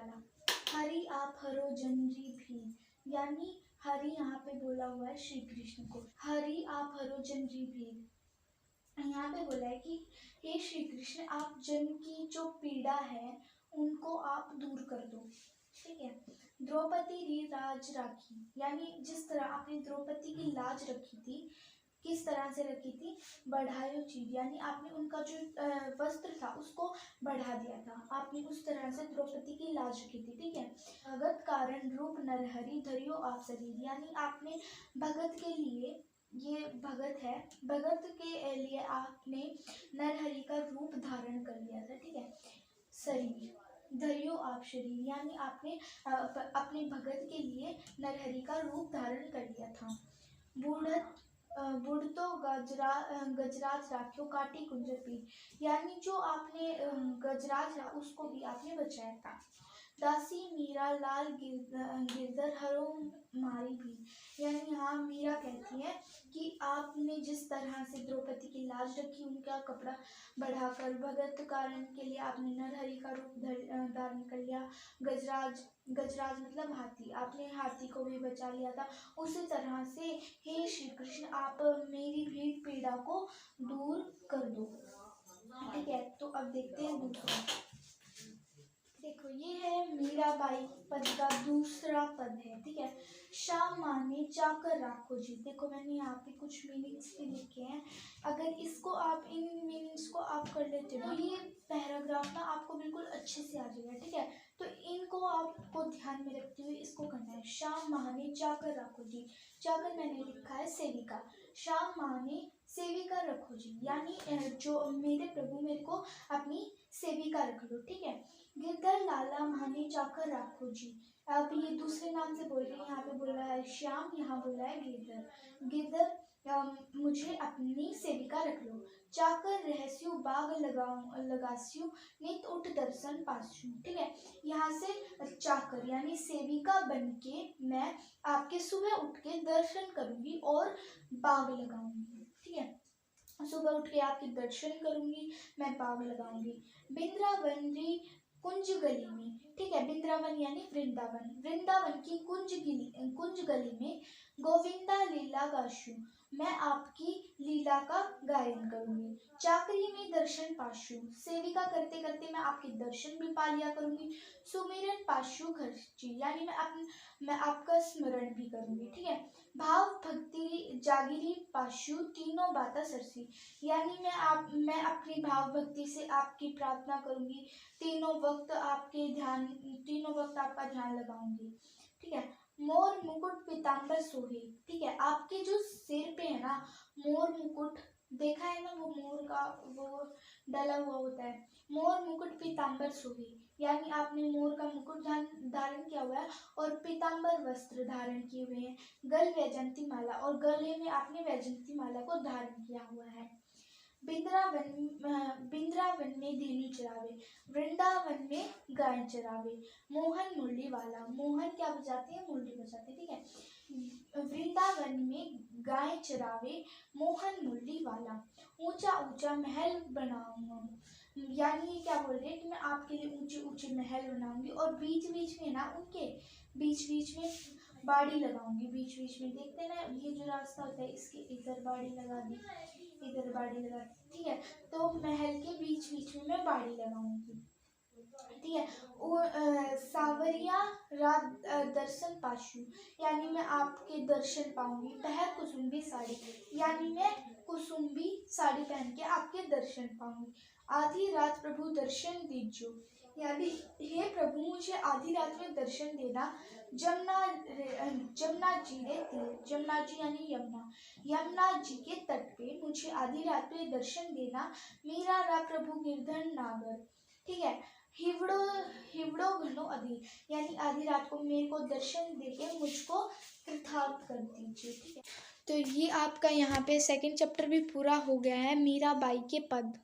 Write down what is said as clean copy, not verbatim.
वाला। हरि आप हरो जनरी भी, यानी हरि यहाँ पे बोला हुआ है श्री कृष्ण को। हरि आप हरो जनरी भी, यहाँ पे बोला है कि हे श्री कृष्ण, आप जन की जो पीड़ा है उनको आप दूर कर दो। ठीक है। द्रौपदी री लाज राखी, यानी जिस तरह आपने द्रौपदी की लाज रखी थी, किस तरह से रखी थी, बढ़ायो चीज, यानी आपने उनका जो वस्त्र था उसको बढ़ा दिया था, आपने उस तरह से द्रौपदी की लाज रखी थी। ठीक है। भगत कारण रूप नरहरि धरियो आप शरीर, यानी आपने भगत के लिए, ये भगत है, भगत के लिए आपने नरहरि का रूप धारण कर लिया था। ठीक है। शरीर धरियो आप शरीर, यानी आपने अपने भगत के लिए नरहरि का रूप धारण कर लिया था। बुढ़ तो गजराज राख्यो काटी कुंजर पी, यानी जो आपने गजराज है उसको भी आपने बचाया था। दासी मीरा लाल गिरधर हरो मारी भी, यानी यहाँ मीरा कहती है कि आपने जिस तरह से द्रौपदी की लाज रखी, उनका कपड़ा बढ़ाकर भगत कारण के लिए आपने नरहरि का रूप धारण कर लिया। गजराज मतलब हाथी, आपने हाथी को भी बचा लिया था। उसी तरह से हे श्री कृष्ण, आप मेरी भी पीड़ा को दूर कर दो। ठीक है। तो अब देखते हैं दूसरा। देखो, ये है मीराबाई पद का दूसरा पद है। ठीक है। श्याम माने चाकर राखो जी, देखो मैंने यहाँ पे कुछ मीनिंग्स भी लिखे हैं, अगर इसको आप, इन मीनिंग्स को आप कर लेते हो तो ये पैराग्राफ ना आपको बिल्कुल अच्छे से आ जाएगा। ठीक है। तो इनको आपको ध्यान में रखते हुए इसको करना है। श्याम माने चाकर राखो जी, चाकर मैंने लिखा है सेविका, श्याम माने सेविका रखो जी, यानी जो मेरे प्रभु मेरे को अपनी सेविका रख लो। ठीक है। गिरधर लाला माने चाकर राखो जी, अब ये दूसरे नाम से बोल रही है, यहाँ पे बोला है श्याम, यहाँ बोला है गिरधर। गिरधर मुझे अपनी सेविका रख लो। चाकर रहस्यु बाग लगास्यु नित उठ दर्शन पास्यु। ठीक है। यहाँ से चाकर यानी सेविका बन के मैं आपके सुबह उठ के दर्शन करूंगी और बाग लगाऊंगी। ठीक है। सुबह उठ के आपके दर्शन करूंगी, मैं बाग लगाऊंगी। बिंद्रावन री कुंज गली में, ठीक है, बिंद्रावन यानी वृंदावन, वृंदावन की कुंज गली में गोविंदा लीला गाशु, मैं आपकी लीला का गायन करूंगी। चाकरी में दर्शन पाशु, सेविका करते करते मैं आपके दर्शन भी पा लिया करूंगी। सुमिरन पाशु खर्ची, यानी मैं आपका स्मरण भी करूंगी। ठीक है। भाव भक्ति जागिरी पाशु तीनों बाता सरसी, यानी मैं अपनी भाव भक्ति से आपकी प्रार्थना करूंगी, तीनों वक्त आपका ध्यान लगाऊंगी। ठीक है। मोर मुकुट पीताम्बर सोहे, ठीक है, आपके जो सिर पे है ना मोर मुकुट, देखा है ना, वो मोर का वो डला हुआ होता है। मोर मुकुट पीताम्बर सोहे, यानी आपने मोर का मुकुट धारण किया हुआ है और पीताम्बर वस्त्र धारण किए हुए हैं। गल वैजंती माला, और गले में आपने वैजंती माला को धारण किया हुआ है। बिंद्रावन में धेनु चरावे, वृंदावन में गाय चरावे। मोहन मुरली वाला, मोहन क्या बजाते हैं, मुरली बजाते हैं। ठीक है। वृंदावन में गाय चरावे, मोहन मुरली वाला। ऊंचा ऊंचा महल बनाऊंगा, यानी क्या बोल रहे हैं कि मैं आपके लिए ऊंचे ऊंचे महल बनाऊंगी और बीच बीच में ना उनके बीच बीच में बाड़ी लगाऊंगी। बीच बीच में देखते ना, ये जो रास्ता होता है इसके इधर बाड़ी लगा दी, इधर बाड़ी लगा दी। ठीक है। तो महल के बीच बीच में मैं बाड़ी लगाऊंगी। ठीक है। सावरिया रात दर्शन पाशु, यानी मैं आपके दर्शन पाऊंगी। पहर कुसुम्बी साड़ी, यानी मैं कुसुम्बी साड़ी पहन के आपके दर्शन पाऊंगी। आधी रात प्रभु दर्शन दीजो, यानी हे प्रभु मुझे आधी रात में दर्शन देना। जमुना जी रे तीर, जमुना जी यानी यमुना, यमुना जी के तट पे मुझे आधी रात में दर्शन देना। मीरा रा प्रभु गिरधर नागर, ठीक है। हिवड़ो घनो अधी, यानी आधी रात को मेरे को दर्शन देके मुझको कृतार्थ कर दीजिए। ठीक है। तो ये आपका यहाँ पे सेकंड चैप्टर भी पूरा हो गया है, मीराबाई के पद।